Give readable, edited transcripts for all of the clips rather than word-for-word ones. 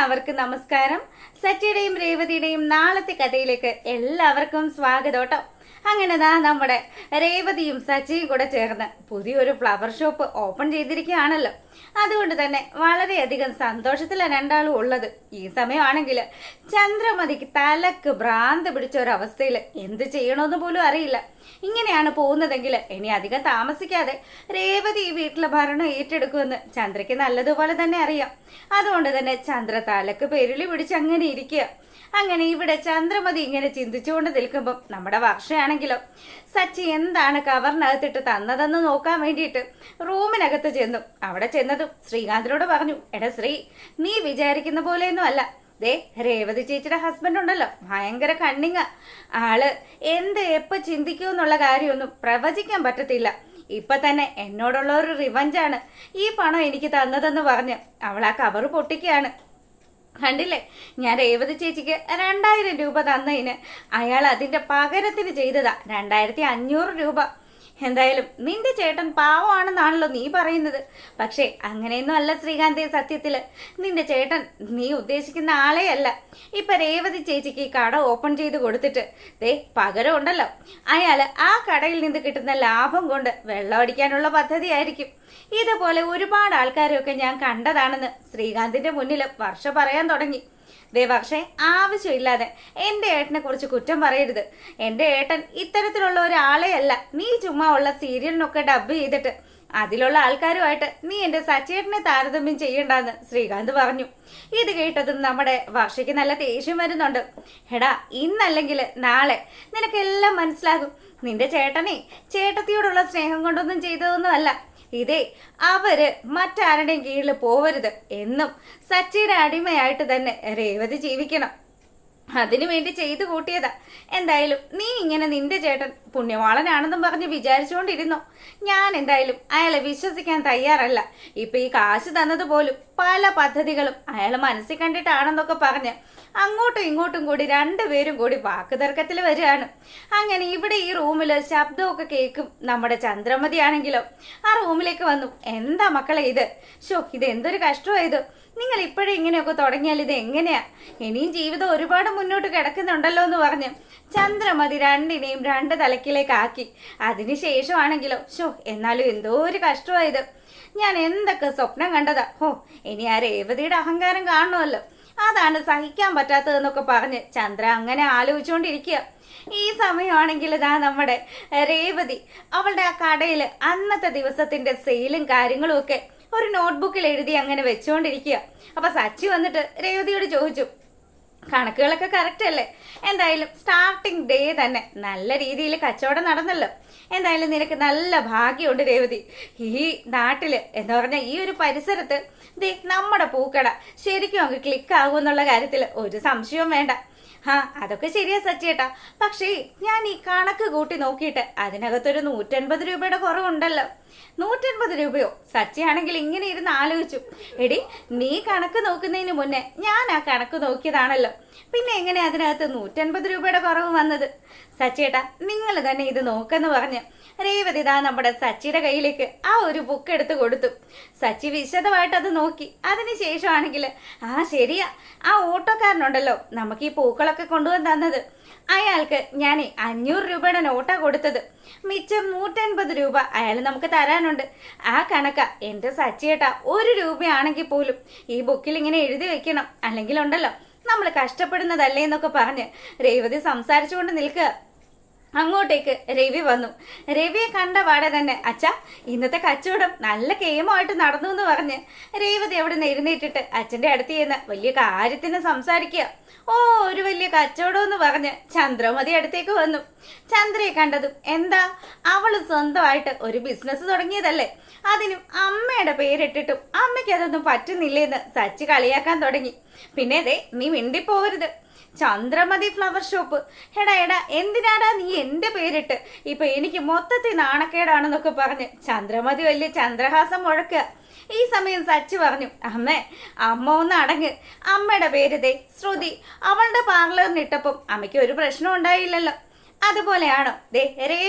എല്ലാവർക്കും നമസ്കാരം. സച്ചിയുടെയും രേവതിയുടെയും നാളത്തെ കഥയിലേക്ക് എല്ലാവർക്കും സ്വാഗതം കേട്ടോ. അങ്ങനെ നമ്മുടെ രേവതിയും സച്ചിയും കൂടെ ചേർന്ന് പുതിയൊരു ഫ്ലവർ ഷോപ്പ് ഓപ്പൺ ചെയ്തിരിക്കുകയാണല്ലോ. അതുകൊണ്ട് തന്നെ വളരെയധികം സന്തോഷത്തിലാണ് രണ്ടാളും ഉള്ളത്. ഈ സമയമാണെങ്കിൽ ചന്ദ്രമതിക്ക് തലക്ക് ഭ്രാന്ത് പിടിച്ച ഒരവസ്ഥയിൽ എന്ത് ചെയ്യണമെന്ന് പോലും അറിയില്ല. ഇങ്ങനെയാണ് പോകുന്നതെങ്കിൽ ഇനി അധികം താമസിക്കാതെ രേവതി ഈ വീട്ടിലെ ഭരണം ഏറ്റെടുക്കുമെന്ന് ചന്ദ്രയ്ക്ക് നല്ലതുപോലെ തന്നെ അറിയാം. അതുകൊണ്ട് തന്നെ ചന്ദ്ര തലക്ക് പെരുളി പിടിച്ച് അങ്ങനെ ഇരിക്കുക. അങ്ങനെ ഇവിടെ ചന്ദ്രമതി ഇങ്ങനെ ചിന്തിച്ചുകൊണ്ട് നിൽക്കുമ്പം നമ്മുടെ വർഷയാണെങ്കിലോ സച്ചി എന്താണ് കവറിനകത്തിട്ട് തന്നതെന്ന് നോക്കാൻ വേണ്ടിയിട്ട് റൂമിനകത്ത് ചെന്നു. അവിടെ ചെന്നതും ശ്രീകാന്തിനോട് പറഞ്ഞു, എടാ ശ്രീ, നീ വിചാരിക്കുന്ന പോലെയൊന്നും അല്ല. ദേ രേവതി ചേച്ചിയുടെ ഹസ്ബൻഡ് ഉണ്ടല്ലോ, ഭയങ്കര കണ്ണിങ്ങ ആള്. എപ്പോ ചിന്തിക്കുമെന്നുള്ള കാര്യമൊന്നും പ്രവചിക്കാൻ പറ്റത്തില്ല. ഇപ്പൊ തന്നെ എന്നോടുള്ള ഒരു റിവഞ്ചാണ് ഈ പണം എനിക്ക് തന്നതെന്ന് പറഞ്ഞ് അവൾ ആ കവറ് പൊട്ടിക്കുകയാണ്. കണ്ടില്ലേ, ഞാൻ രേവതി ചേച്ചിക്ക് 2000 രൂപ തന്നതിന് അയാൾ അതിന്റെ പകരത്തിന് ചെയ്തതാ 2500 രൂപ. എന്തായാലും നിന്റെ ചേട്ടൻ പാവമാണെന്നാണല്ലോ നീ പറയുന്നത്. പക്ഷേ അങ്ങനെയൊന്നും അല്ല ശ്രീകാന്തെ. സത്യത്തില് നിന്റെ ചേട്ടൻ നീ ഉദ്ദേശിക്കുന്ന ആളെ അല്ല. ഇപ്പൊ രേവതി ചേച്ചിക്ക് കട ഓപ്പൺ ചെയ്ത് കൊടുത്തിട്ട് പകരം ഉണ്ടല്ലോ, അയാള് ആ കടയിൽ നിന്ന് കിട്ടുന്ന ലാഭം കൊണ്ട് വെള്ളമടിക്കാനുള്ള പദ്ധതിയായിരിക്കും. ഇതുപോലെ ഒരുപാട് ആൾക്കാരെയൊക്കെ ഞാൻ കണ്ടതാണെന്ന് ശ്രീകാന്തിന്റെ മുന്നിൽ വർഷ പറയാൻ തുടങ്ങി. പക്ഷേ ആവശ്യമില്ലാതെ എൻ്റെ ഏട്ടനെ കുറിച്ച് കുറ്റം പറയരുത്. എൻ്റെ ഏട്ടൻ ഇത്തരത്തിലുള്ള ഒരാളെ അല്ല. നീ ചുമ്മാ ഉള്ള സീരിയലിനൊക്കെ ഡബ് ചെയ്തിട്ട് അതിലുള്ള ആൾക്കാരുമായിട്ട് നീ എൻ്റെ സച്ചേട്ടനെ താരതമ്യം ചെയ്യണ്ടെന്ന് ശ്രീകാന്ത് പറഞ്ഞു. ഇത് കേട്ടതും നമ്മുടെ വർഷയ്ക്ക് നല്ല ദേഷ്യം വരുന്നുണ്ട്. എടാ, ഇന്നല്ലെങ്കിൽ നാളെ നിനക്കെല്ലാം മനസ്സിലാകും. നിന്റെ ചേട്ടനെ ചേട്ടത്തിയോടുള്ള സ്നേഹം കൊണ്ടൊന്നും ചെയ്തതൊന്നുമല്ല. അവര് മറ്റാരുടെയും കീഴിൽ പോവരുത്. എന്നും സച്ചിയുടെ അടിമയായിട്ട് തന്നെ രേവതി ജീവിക്കണം. അതിനു വേണ്ടി ചെയ്തു കൂട്ടിയതാ. എന്തായാലും നീ ഇങ്ങനെ നിന്റെ ചേട്ടൻ പുണ്യവാളനാണെന്നും പറഞ്ഞ് വിചാരിച്ചുകൊണ്ടിരുന്നോ? ഞാൻ എന്തായാലും അയാളെ വിശ്വസിക്കാൻ തയ്യാറല്ല. ഇപ്പൊ ഈ കാശ് തന്നത് പോലും പല പദ്ധതികളും അയാൾ മനസ്സിൽ കണ്ടിട്ടാണെന്നൊക്കെ പറഞ്ഞ് അങ്ങോട്ടും ഇങ്ങോട്ടും കൂടി രണ്ടുപേരും കൂടി വാക്കുതർക്കത്തിൽ വരികയാണ്. അങ്ങനെ ഇവിടെ ഈ റൂമില് ശബ്ദമൊക്കെ കേൾക്കും. നമ്മുടെ ചന്ദ്രമതി ആണെങ്കിലോ ആ റൂമിലേക്ക് വന്നു. എന്താ മക്കളെ ഇത്? ഇത് എന്തൊരു കഷ്ടമായത്. നിങ്ങൾ ഇപ്പോഴും ഇങ്ങനെയൊക്കെ തുടങ്ങിയാൽ ഇത് എങ്ങനെയാ? ഇനിയും ജീവിതം ഒരുപാട് മുന്നോട്ട് കിടക്കുന്നുണ്ടല്ലോ എന്ന് പറഞ്ഞ് ചന്ദ്രമതി രണ്ടിനെയും രണ്ട് തലക്കിലേക്കാക്കി. അതിനുശേഷമാണെങ്കിലോ എന്നാലും എന്തോ ഒരു കഷ്ടമായത്. ഞാൻ എന്തൊക്കെ സ്വപ്നം കണ്ടതാ. ഇനി ആ രേവതിയുടെ അഹങ്കാരം കാണണമല്ലോ, അതാണ് സഹിക്കാൻ പറ്റാത്തതെന്നൊക്കെ പറഞ്ഞ് ചന്ദ്ര അങ്ങനെ ആലോചിച്ചുകൊണ്ടിരിക്കുക. ഈ സമയമാണെങ്കിൽ നമ്മുടെ രേവതി അവളുടെ ആ കടയിൽ അന്നത്തെ ദിവസത്തിന്റെ സെയിലും കാര്യങ്ങളും ഒക്കെ ഒരു നോട്ട്ബുക്കിൽ എഴുതി അങ്ങനെ വെച്ചുകൊണ്ടിരിക്കുക. അപ്പൊ സച്ചി വന്നിട്ട് രേവതിയോട് ചോദിച്ചു, കണക്കുകളൊക്കെ കറക്റ്റ് അല്ലേ? എന്തായാലും സ്റ്റാർട്ടിങ് ഡേ തന്നെ നല്ല രീതിയിൽ കച്ചവടം നടന്നല്ലോ. എന്തായാലും നിനക്ക് നല്ല ഭാഗ്യമുണ്ട് രേവതി. ഈ നാട്ടില് എന്ന് പറഞ്ഞാൽ ഈ ഒരു പരിസരത്ത് നമ്മുടെ പൂക്കട ശരിക്കും അങ്ങ് ക്ലിക്ക് ആകുമെന്നുള്ള കാര്യത്തിൽ ഒരു സംശയവും വേണ്ട. അതൊക്കെ ശരിയാ സച്ചിയേട്ടാ. പക്ഷേ ഞാൻ ഈ കണക്ക് കൂട്ടി നോക്കിയിട്ട് അതിനകത്തൊരു 150 രൂപയുടെ കുറവുണ്ടല്ലോ. 150 രൂപയോ? സച്ചിയാണെങ്കിൽ ഇങ്ങനെ ഇരുന്ന് ആലോചിച്ചു. എടി, നീ കണക്ക് നോക്കുന്നതിന് മുന്നേ ഞാൻ ആ കണക്ക് നോക്കിയതാണല്ലോ. പിന്നെ എങ്ങനെ അതിനകത്ത് 150 രൂപയുടെ കുറവ് വന്നത്? സച്ചിയേട്ടാ, നിങ്ങൾ തന്നെ ഇത് നോക്കെന്ന് പറഞ്ഞ് രേവതി നമ്മുടെ സച്ചിയുടെ കയ്യിലേക്ക് ആ ഒരു ബുക്ക് എടുത്ത് കൊടുത്തു. സച്ചി വിശദമായിട്ട് അത് നോക്കി. അതിനുശേഷമാണെങ്കിൽ ശരിയാ, ആ ഓട്ടോക്കാരനുണ്ടല്ലോ നമുക്ക് ഈ പൂക്കളൊക്കെ കൊണ്ടുവന്ന് തന്നത്, അയാൾക്ക് ഞാൻ 500 രൂപയുടെ നോട്ടാ കൊടുത്തത്. മിച്ചം 150 രൂപ അയാൾ നമുക്ക് തരാനുണ്ട്. ആ കണക്ക എൻ്റെ സച്ചിയേട്ടാ 1 രൂപയാണെങ്കിൽ പോലും ഈ ബുക്കിൽ ഇങ്ങനെ എഴുതി വെക്കണം, അല്ലെങ്കിൽ ഉണ്ടല്ലോ നമ്മൾ കഷ്ടപ്പെടുന്നതല്ലേ എന്നൊക്കെ പറഞ്ഞ് രേവതി സംസാരിച്ചുകൊണ്ട് നിൽക്കുക. അങ്ങോട്ടേക്ക് രവി വന്നു. രവിയെ കണ്ട പാടെ തന്നെ, അച്ഛാ ഇന്നത്തെ കച്ചവടം നല്ല കേമമായിട്ട് നടന്നു എന്ന് പറഞ്ഞ് രേവതി അവിടെ നിന്ന് എഴുന്നേറ്റിട്ട് അച്ഛൻ്റെ അടുത്ത് ചെയ്യുന്ന വലിയ കാര്യത്തിന് സംസാരിക്കുക. ഒരു വലിയ കച്ചവടം എന്ന് പറഞ്ഞ് ചന്ദ്രമതി അടുത്തേക്ക് വന്നു. ചന്ദ്രയെ കണ്ടതും എന്താ, അവള് സ്വന്തമായിട്ട് ഒരു ബിസിനസ് തുടങ്ങിയതല്ലേ, അതിനും അമ്മയുടെ പേരിട്ടിട്ടും അമ്മയ്ക്ക് അതൊന്നും പറ്റുന്നില്ലേന്ന് സച്ചി കളിയാക്കാൻ തുടങ്ങി. പിന്നെ നീ മിണ്ടിപ്പോവരുത്, ചന്ദ്രമതി ഫ്ലവർ ഷോപ്പ്. എടാ എന്തിനാടാ നീ എൻ്റെ പേരിട്ട്? ഇപ്പൊ എനിക്ക് മൊത്തത്തിൽ നാണക്കേടാണെന്നൊക്കെ പറഞ്ഞ് ചന്ദ്രമതി വലിയ ചന്ദ്രഹാസം മുഴക്കുക. ഈ സമയം സച്ചി പറഞ്ഞു, അമ്മ ഒന്ന് അടങ്ങ്. അമ്മയുടെ പേര് ശ്രുതി. അവളുടെ പാർലറിനിട്ടപ്പം അമ്മയ്ക്ക് ഒരു പ്രശ്നം ഉണ്ടായില്ലല്ലോ. അതുപോലെയാണോ ദേ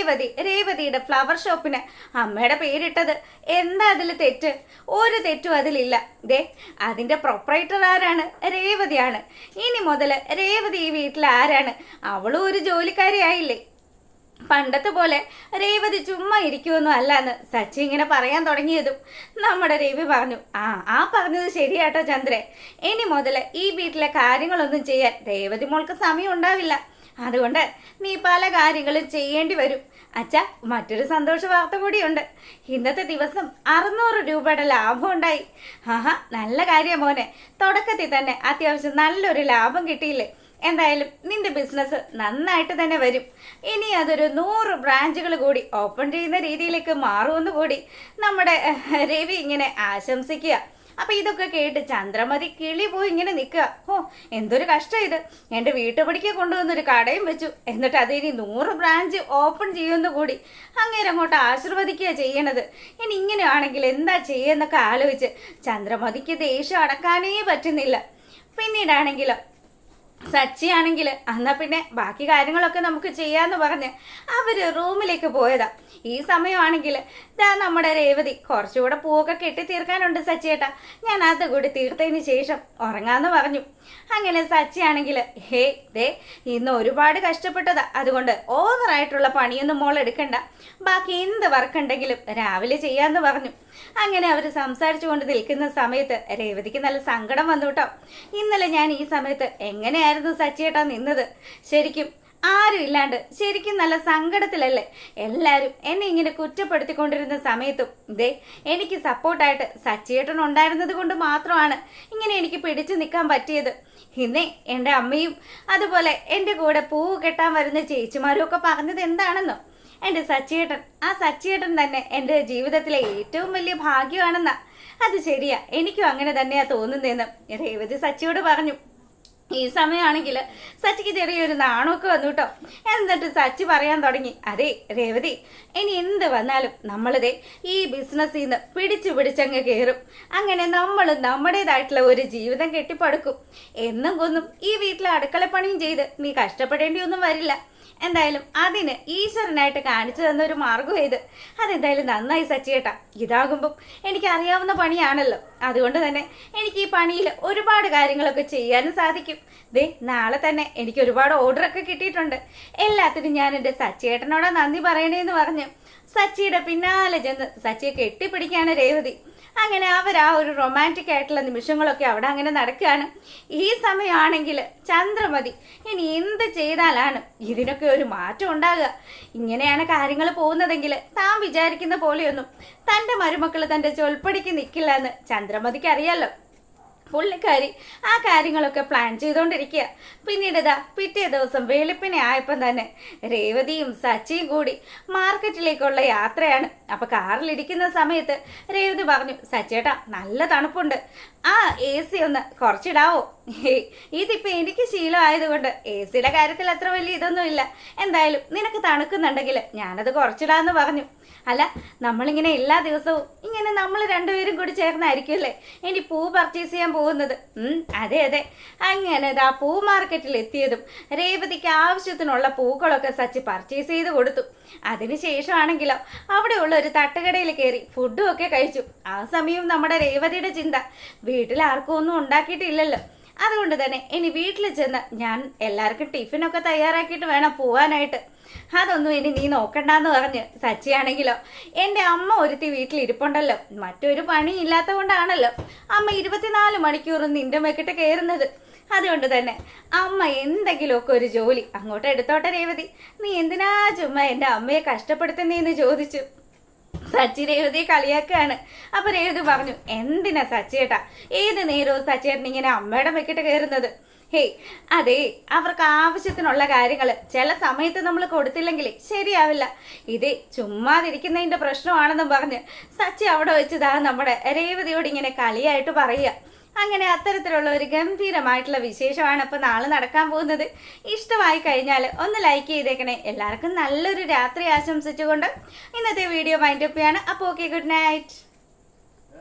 രേവതിയുടെ ഫ്ലവർ ഷോപ്പിന് അമ്മയുടെ പേരിട്ടത്? എന്താ അതിൽ തെറ്റ്? ഒരു തെറ്റും അതിലില്ല. ദേ അതിന്റെ പ്രൊപ്പറേറ്റർ ആരാണ്? രേവതിയാണ്. ഇനി മുതൽ രേവതി ഈ വീട്ടിൽ ആരാണ്? അവളും ഒരു ജോലിക്കാരിയായില്ലേ? പണ്ടത്തെ പോലെ രേവതി ചുമ്മാ ഇരിക്കുമൊന്നും അല്ലാന്ന് സച്ചി ഇങ്ങനെ പറയാൻ തുടങ്ങിയതും നമ്മുടെ രവി പറഞ്ഞു, ആ പറഞ്ഞത് ശരിയാട്ടോ ചന്ദ്രേ. ഇനി മുതൽ ഈ വീട്ടിലെ കാര്യങ്ങളൊന്നും ചെയ്യാൻ രേവതി മോൾക്ക് സമയം ഉണ്ടാവില്ല. അതുകൊണ്ട് നീ പല കാര്യങ്ങളും ചെയ്യേണ്ടി വരും. അച്ഛാ, മറ്റൊരു സന്തോഷ വാർത്ത കൂടിയുണ്ട്. ഇന്നത്തെ ദിവസം 600 രൂപയുടെ ലാഭം ഉണ്ടായി. ആഹാ, നല്ല കാര്യം മോനെ. തുടക്കത്തിൽ തന്നെ അത്യാവശ്യം നല്ലൊരു ലാഭം കിട്ടിയില്ലേ? എന്തായാലും നിന്റെ ബിസിനസ് നന്നായിട്ട് തന്നെ വരും. ഇനി അതൊരു 100 ബ്രാഞ്ചുകൾ കൂടി ഓപ്പൺ ചെയ്യുന്ന രീതിയിലേക്ക് മാറുമെന്ന് കൂടി നമ്മുടെ രവി ഇങ്ങനെ ആശംസിക്കുക. അപ്പൊ ഇതൊക്കെ കേട്ട് ചന്ദ്രമതി കിളി പോയി ഇങ്ങനെ നിൽക്കുക. എന്തൊരു കഷ്ടം ഇത്! എൻ്റെ വീട്ടുപടിക്ക് കൊണ്ടുവന്നൊരു കടയും വെച്ചു, എന്നിട്ട് അത് ഇനി 100 ബ്രാഞ്ച് ഓപ്പൺ ചെയ്യുമെന്ന് കൂടി അങ്ങേരെ അങ്ങോട്ട് ആശീർവദിക്കുക ചെയ്യണത്. ഇനി ഇങ്ങനെയാണെങ്കിൽ എന്താ ചെയ്യുന്നൊക്കെ ആലോചിച്ച് ചന്ദ്രമതിക്ക് ദേഷ്യം അടക്കാനേ പറ്റുന്നില്ല. പിന്നീടാണെങ്കിലോ സച്ചിയാണെങ്കിൽ എന്നാ പിന്നെ ബാക്കി കാര്യങ്ങളൊക്കെ നമുക്ക് ചെയ്യാന്ന് പറഞ്ഞ് അവര് റൂമിലേക്ക് പോയതാ. ഈ സമയമാണെങ്കിൽ നമ്മുടെ രേവതി കുറച്ചുകൂടെ പൂവൊക്കെ കെട്ടി തീർക്കാനുണ്ട് സച്ചിയേട്ടാ, ഞാൻ അത് കൂടി തീർത്തതിന് ശേഷം ഉറങ്ങാന്ന് പറഞ്ഞു. അങ്ങനെ സച്ചിയാണെങ്കിൽ ദേ ഇന്ന് ഒരുപാട് കഷ്ടപ്പെട്ടതാ, അതുകൊണ്ട് ഓവറായിട്ടുള്ള പണിയൊന്നും മോൾ എടുക്കണ്ട, ബാക്കി എന്ത് വർക്കുണ്ടെങ്കിലും രാവിലെ ചെയ്യാന്ന് പറഞ്ഞു. അങ്ങനെ അവർ സംസാരിച്ചു കൊണ്ട് നിൽക്കുന്ന സമയത്ത് രേവതിക്ക് നല്ല സങ്കടം വന്നു കേട്ടോ. ഇന്നലെ ഞാൻ ഈ സമയത്ത് എങ്ങനെയായിരുന്നു സച്ചിയേട്ടാ നിന്നത്? ശരിക്കും ആരും ഇല്ലാണ്ട് ശരിക്കും നല്ല സങ്കടത്തിലല്ലേ എല്ലാവരും എന്നെ ഇങ്ങനെ കുറ്റപ്പെടുത്തിക്കൊണ്ടിരുന്ന സമയത്തും ദേ എനിക്ക് സപ്പോർട്ടായിട്ട് സച്ചിയേട്ടൻ ഉണ്ടായിരുന്നത് കൊണ്ട് മാത്രമാണ് ഇങ്ങനെ എനിക്ക് പിടിച്ചു നിൽക്കാൻ പറ്റിയത്. ഇന്നേ എൻ്റെ അമ്മയും അതുപോലെ എൻ്റെ കൂടെ പൂവ് കെട്ടാൻ വരുന്ന ചേച്ചിമാരും ഒക്കെ പറഞ്ഞത് എന്താണെന്നോ, എൻ്റെ സച്ചിയേട്ടൻ, ആ സച്ചിയേട്ടൻ തന്നെ എൻ്റെ ജീവിതത്തിലെ ഏറ്റവും വലിയ ഭാഗ്യമാണെന്നാ. അത് ശരിയാ, എനിക്കും അങ്ങനെ തന്നെയാ തോന്നുന്നതെന്ന് രേവതി സച്ചിയോട് പറഞ്ഞു. ഈ സമയമാണെങ്കിൽ സച്ചിക്ക് ചെറിയൊരു നാണമൊക്കെ വന്നു കേട്ടോ. എന്നിട്ട് സച്ചി പറയാൻ തുടങ്ങി, അതെ രേവതി, ഇനി എന്ത് വന്നാലും നമ്മളിതേ ഈ ബിസിനസ്സിൽ നിന്ന് പിടിച്ചങ്ങ് കയറും. അങ്ങനെ നമ്മൾ നമ്മുടേതായിട്ടുള്ള ഒരു ജീവിതം കെട്ടിപ്പടുക്കും. എന്നും കൊന്നും ഈ വീട്ടിലെ അടുക്കളപ്പണിയും ചെയ്ത് നീ കഷ്ടപ്പെടേണ്ടിയൊന്നും വരില്ല. എന്തായാലും അതിന് ഈശ്വരനായിട്ട് കാണിച്ചു തന്നൊരു മാർഗം ഇത്. അതെന്തായാലും നന്നായി സച്ചിയേട്ടാ. ഇതാകുമ്പം എനിക്ക് അറിയാവുന്ന പണിയാണല്ലോ, അതുകൊണ്ട് തന്നെ എനിക്ക് ഈ പണിയിൽ ഒരുപാട് കാര്യങ്ങളൊക്കെ ചെയ്യാനും സാധിക്കും. ദേ നാളെ തന്നെ എനിക്ക് ഒരുപാട് ഓർഡറൊക്കെ കിട്ടിയിട്ടുണ്ട്. എല്ലാത്തിനും ഞാൻ എൻ്റെ സച്ചിയേട്ടനോടാ നന്ദി പറയണേന്ന് പറഞ്ഞ് സച്ചിയുടെ പിന്നാലെ ചെന്ന് സച്ചിയെ കെട്ടിപ്പിടിക്കാണ് രേവതി. അങ്ങനെ അവർ ആ ഒരു റൊമാൻറ്റിക് ആയിട്ടുള്ള നിമിഷങ്ങളൊക്കെ അവിടെ അങ്ങനെ നടക്കുകയാണ്. ഈ സമയമാണെങ്കിൽ ചന്ദ്രമതി ഇനി എന്ത് ചെയ്താലാണ് ഇതിനൊക്കെ ഒരു മാറ്റം ഉണ്ടാകുക? ഇങ്ങനെയാണ് കാര്യങ്ങൾ പോകുന്നതെങ്കിൽ താൻ വിചാരിക്കുന്ന പോലെയൊന്നും തൻ്റെ മരുമക്കൾ തൻ്റെ ചൊൽപ്പടിക്ക് നിൽക്കില്ല എന്ന് ചന്ദ്രമതിക്ക് അറിയാലോ. പുള്ളിക്കാരി ആ കാര്യങ്ങളൊക്കെ പ്ലാൻ ചെയ്തുകൊണ്ടിരിക്കുക. പിന്നീട് പിറ്റേ ദിവസം വെളുപ്പിനെ ആയപ്പം തന്നെ രേവതിയും സച്ചിയും കൂടി മാർക്കറ്റിലേക്കുള്ള യാത്രയാണ്. അപ്പൊ കാറിലിരിക്കുന്ന സമയത്ത് രേവതി പറഞ്ഞു, സച്ചേട്ടാ നല്ല തണുപ്പുണ്ട്, ആ AC ഒന്ന് കുറച്ചിടാവോ? ഇതിപ്പോ എനിക്ക് ശീലമായതുകൊണ്ട് AC കാര്യത്തിൽ അത്ര വലിയ ഇതൊന്നും ഇല്ല. എന്തായാലും നിനക്ക് തണുക്കുന്നുണ്ടെങ്കിൽ ഞാനത് കുറച്ചിടാന്ന് പറഞ്ഞു. അല്ല, നമ്മളിങ്ങനെ എല്ലാ ദിവസവും ഇങ്ങനെ നമ്മൾ രണ്ടുപേരും കൂടി ചേർന്നായിരിക്കുമല്ലേ ഇനി പൂ പർച്ചേസ് ചെയ്യാൻ പോകുന്നത്? അതെ. അങ്ങനെ പൂ മാർക്കറ്റിൽ എത്തിയതും രേവതിക്ക് ആവശ്യത്തിനുള്ള പൂക്കളൊക്കെ സച്ചി പർച്ചേസ് ചെയ്ത് കൊടുത്തു. അതിനുശേഷമാണെങ്കിലോ അവിടെയുള്ള ഒരു തട്ടുകടയിൽ കയറി ഫുഡും ഒക്കെ കഴിച്ചു. ആ സമയം നമ്മുടെ രേവതിയുടെ ചിന്ത, വീട്ടിൽ ആർക്കും ഒന്നും ഉണ്ടാക്കിയിട്ടില്ലല്ലോ, അതുകൊണ്ട് തന്നെ ഇനി വീട്ടിൽ ചെന്ന് ഞാൻ എല്ലാവർക്കും ടിഫിനൊക്കെ തയ്യാറാക്കിയിട്ട് വേണം പോവാനായിട്ട്. അതൊന്നും ഇനി നീ നോക്കണ്ടെന്ന് പറഞ്ഞ് സച്ചിയാണെങ്കിലോ, എൻ്റെ അമ്മ ഒരുത്തി വീട്ടിൽ ഇരിപ്പുണ്ടല്ലോ, മറ്റൊരു പണി ഇല്ലാത്ത കൊണ്ടാണല്ലോ അമ്മ 24 മണിക്കൂറും നിന്റെ മെക്കിട്ട് കയറുന്നത്. അതുകൊണ്ട് തന്നെ അമ്മ എന്തെങ്കിലുമൊക്കെ ഒരു ജോലി അങ്ങോട്ട് എടുത്തോട്ടെ രേവതി, നീ എന്തിനാ ചുമ്മാ എൻ്റെ അമ്മയെ കഷ്ടപ്പെടുത്തുന്നേന്ന് ചോദിച്ചു. സച്ചി രേവതിയെ കളിയാക്കാണ്. അപ്പൊ രേവതി പറഞ്ഞു, എന്തിനാ സച്ചിയേട്ടാ ഏത് നേരവും സച്ചിയേട്ടൻ ഇങ്ങനെ അമ്മയുടെ മെക്കിട്ട് കയറുന്നത്? അതെ, അവർക്ക് ആവശ്യത്തിനുള്ള കാര്യങ്ങൾ ചില സമയത്ത് നമ്മൾ കൊടുത്തില്ലെങ്കിൽ ശരിയാവില്ല. ഇത് ചുമ്മാതിരിക്കുന്നതിന്റെ പ്രശ്നമാണെന്നും പറഞ്ഞ് സച്ചി അവിടെ വെച്ചതാ നമ്മുടെ രേവതിയോട് ഇങ്ങനെ കളിയായിട്ട് പറയുക. അങ്ങനെ അത്തരത്തിലുള്ള ഒരു ഗംഭീരമായിട്ടുള്ള വിശേഷമാണ് ഇപ്പൊ നാളെ നടക്കാൻ പോകുന്നത്. ഇഷ്ടമായി കഴിഞ്ഞാൽ ഒന്ന് ലൈക്ക് ചെയ്തേക്കണേ. എല്ലാവർക്കും നല്ലൊരു രാത്രി ആശംസിച്ചുകൊണ്ട് ഇന്നത്തെ വീഡിയോ വൈൻഡപ്പ് ചെയ്യാണ്. അപ്പോൾ ഓക്കെ, ഗുഡ് നൈറ്റ്.